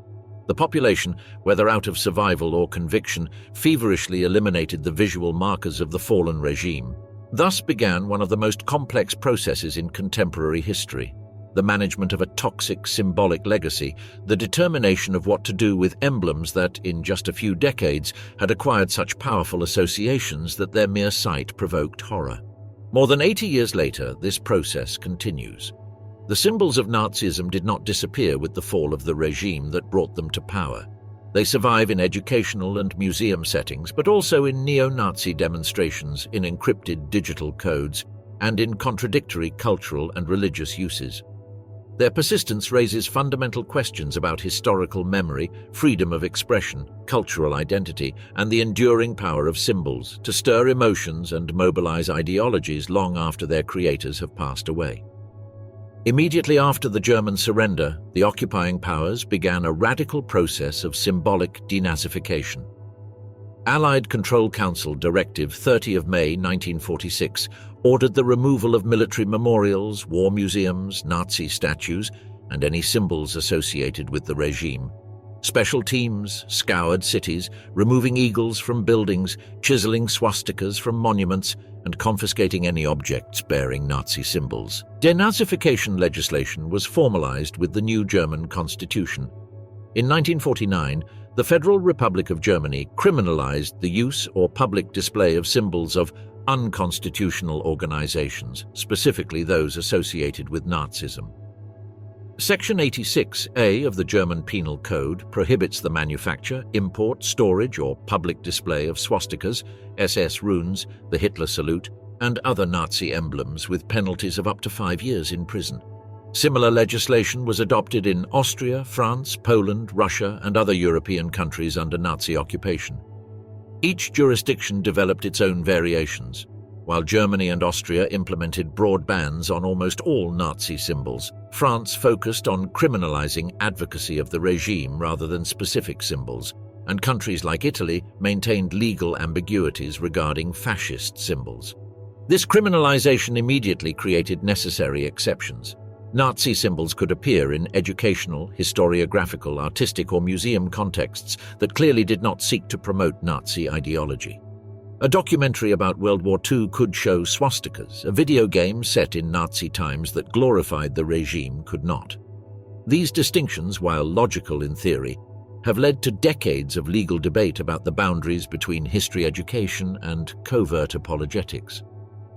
The population, whether out of survival or conviction, feverishly eliminated the visual markers of the fallen regime. Thus began one of the most complex processes in contemporary history: the management of a toxic symbolic legacy, the determination of what to do with emblems that, in just a few decades, had acquired such powerful associations that their mere sight provoked horror. More than 80 years later, this process continues. The symbols of Nazism did not disappear with the fall of the regime that brought them to power. They survive in educational and museum settings, but also in neo-Nazi demonstrations, in encrypted digital codes, and in contradictory cultural and religious uses. Their persistence raises fundamental questions about historical memory, freedom of expression, cultural identity, and the enduring power of symbols to stir emotions and mobilize ideologies long after their creators have passed away. Immediately after the German surrender, the occupying powers began a radical process of symbolic denazification. Allied Control Council Directive 30 of May 1946 ordered the removal of military memorials, war museums, Nazi statues, and any symbols associated with the regime. Special teams scoured cities, removing eagles from buildings, chiseling swastikas from monuments, and confiscating any objects bearing Nazi symbols. Denazification legislation was formalized with the new German constitution. In 1949, the Federal Republic of Germany criminalized the use or public display of symbols of unconstitutional organizations, specifically those associated with Nazism. Section 86A of the German Penal Code prohibits the manufacture, import, storage, or public display of swastikas, SS runes, the Hitler salute, and other Nazi emblems with penalties of up to 5 years in prison. Similar legislation was adopted in Austria, France, Poland, Russia, and other European countries under Nazi occupation. Each jurisdiction developed its own variations. While Germany and Austria implemented broad bans on almost all Nazi symbols, France focused on criminalizing advocacy of the regime rather than specific symbols, and countries like Italy maintained legal ambiguities regarding fascist symbols. This criminalization immediately created necessary exceptions. Nazi symbols could appear in educational, historiographical, artistic, or museum contexts that clearly did not seek to promote Nazi ideology. A documentary about World War II could show swastikas, a video game set in Nazi times that glorified the regime could not. These distinctions, while logical in theory, have led to decades of legal debate about the boundaries between history education and covert apologetics.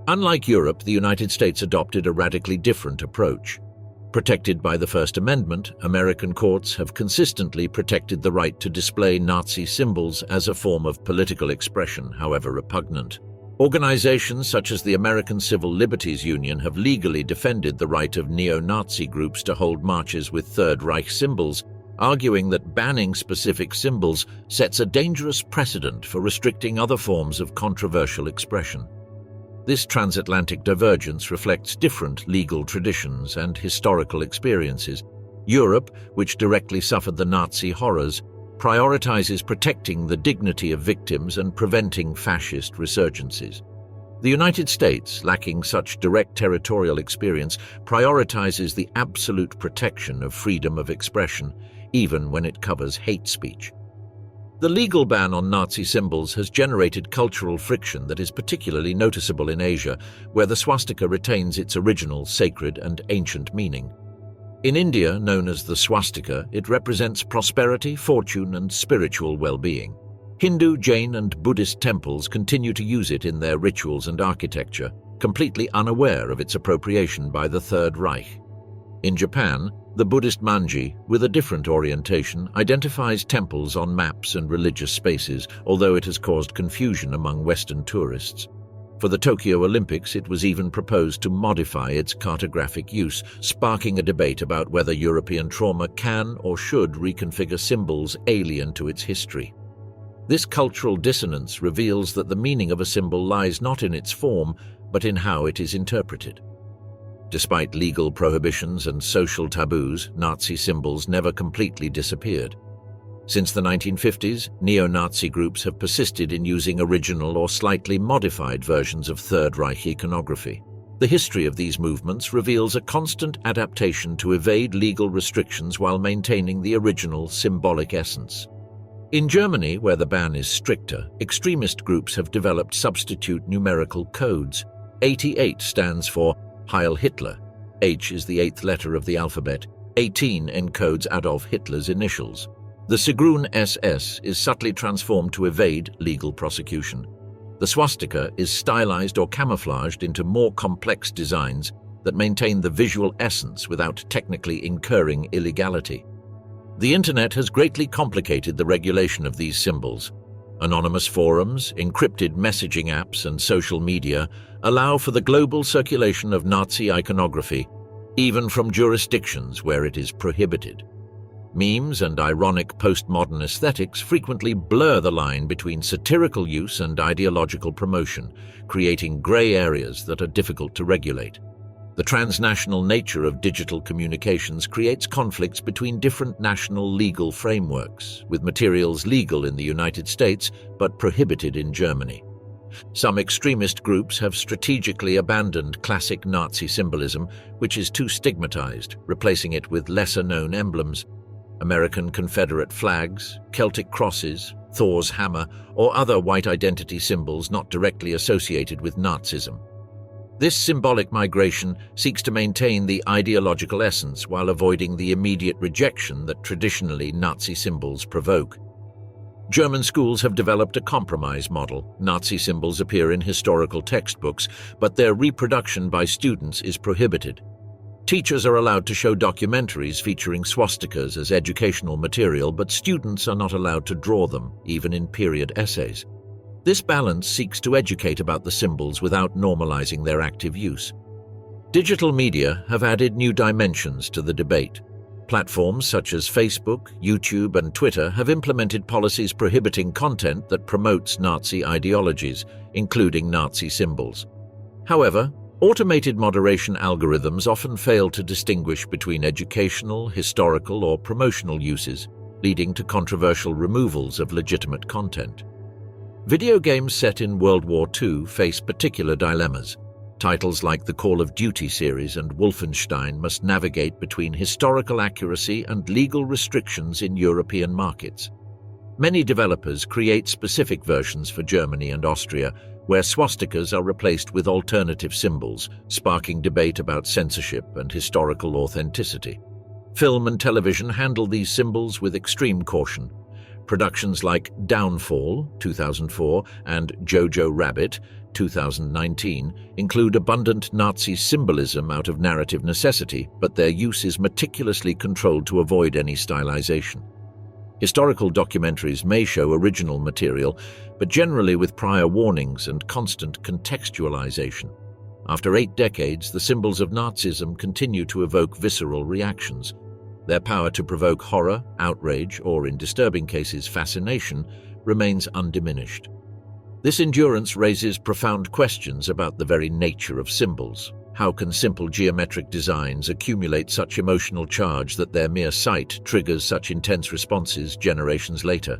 Unlike Europe, the United States adopted a radically different approach. Protected by the First Amendment, American courts have consistently protected the right to display Nazi symbols as a form of political expression, however repugnant. Organizations such as the American Civil Liberties Union have legally defended the right of neo-Nazi groups to hold marches with Third Reich symbols, arguing that banning specific symbols sets a dangerous precedent for restricting other forms of controversial expression. This transatlantic divergence reflects different legal traditions and historical experiences. Europe, which directly suffered the Nazi horrors, prioritizes protecting the dignity of victims and preventing fascist resurgences. The United States, lacking such direct territorial experience, prioritizes the absolute protection of freedom of expression, even when it covers hate speech. The legal ban on Nazi symbols has generated cultural friction that is particularly noticeable in Asia, where the swastika retains its original sacred and ancient meaning. In India, known as the swastika, it represents prosperity, fortune, and spiritual well-being. Hindu, Jain, and Buddhist temples continue to use it in their rituals and architecture, completely unaware of its appropriation by the Third Reich. In Japan, the Buddhist manji, with a different orientation, identifies temples on maps and religious spaces, although it has caused confusion among Western tourists. For the Tokyo Olympics, it was even proposed to modify its cartographic use, sparking a debate about whether European trauma can or should reconfigure symbols alien to its history. This cultural dissonance reveals that the meaning of a symbol lies not in its form, but in how it is interpreted. Despite legal prohibitions and social taboos, Nazi symbols never completely disappeared. Since the 1950s, neo-Nazi groups have persisted in using original or slightly modified versions of Third Reich iconography. The history of these movements reveals a constant adaptation to evade legal restrictions while maintaining the original symbolic essence. In Germany, where the ban is stricter, extremist groups have developed substitute numerical codes. 88 stands for Heil Hitler. H is the 8th letter of the alphabet. 18 encodes Adolf Hitler's initials. The Sigrun SS is subtly transformed to evade legal prosecution. The swastika is stylized or camouflaged into more complex designs that maintain the visual essence without technically incurring illegality. The Internet has greatly complicated the regulation of these symbols. Anonymous forums, encrypted messaging apps, and social media allow for the global circulation of Nazi iconography, even from jurisdictions where it is prohibited. Memes and ironic postmodern aesthetics frequently blur the line between satirical use and ideological promotion, creating gray areas that are difficult to regulate. The transnational nature of digital communications creates conflicts between different national legal frameworks, with materials legal in the United States but prohibited in Germany. Some extremist groups have strategically abandoned classic Nazi symbolism, which is too stigmatized, replacing it with lesser-known emblems. American Confederate flags, Celtic crosses, Thor's hammer, or other white identity symbols not directly associated with Nazism. This symbolic migration seeks to maintain the ideological essence while avoiding the immediate rejection that traditionally Nazi symbols provoke. German schools have developed a compromise model. Nazi symbols appear in historical textbooks, but their reproduction by students is prohibited. Teachers are allowed to show documentaries featuring swastikas as educational material, but students are not allowed to draw them, even in period essays. This balance seeks to educate about the symbols without normalizing their active use. Digital media have added new dimensions to the debate. Platforms such as Facebook, YouTube, and Twitter have implemented policies prohibiting content that promotes Nazi ideologies, including Nazi symbols. However, automated moderation algorithms often fail to distinguish between educational, historical, or promotional uses, leading to controversial removals of legitimate content. Video games set in World War II face particular dilemmas. Titles like the Call of Duty series and Wolfenstein must navigate between historical accuracy and legal restrictions in European markets. Many developers create specific versions for Germany and Austria, where swastikas are replaced with alternative symbols, sparking debate about censorship and historical authenticity. Film and television handle these symbols with extreme caution. Productions like Downfall, 2004, and Jojo Rabbit, 2019, include abundant Nazi symbolism out of narrative necessity, but their use is meticulously controlled to avoid any stylization. Historical documentaries may show original material, but generally with prior warnings and constant contextualization. After 8 decades, the symbols of Nazism continue to evoke visceral reactions. Their power to provoke horror, outrage, or in disturbing cases, fascination, remains undiminished. This endurance raises profound questions about the very nature of symbols. How can simple geometric designs accumulate such emotional charge that their mere sight triggers such intense responses generations later?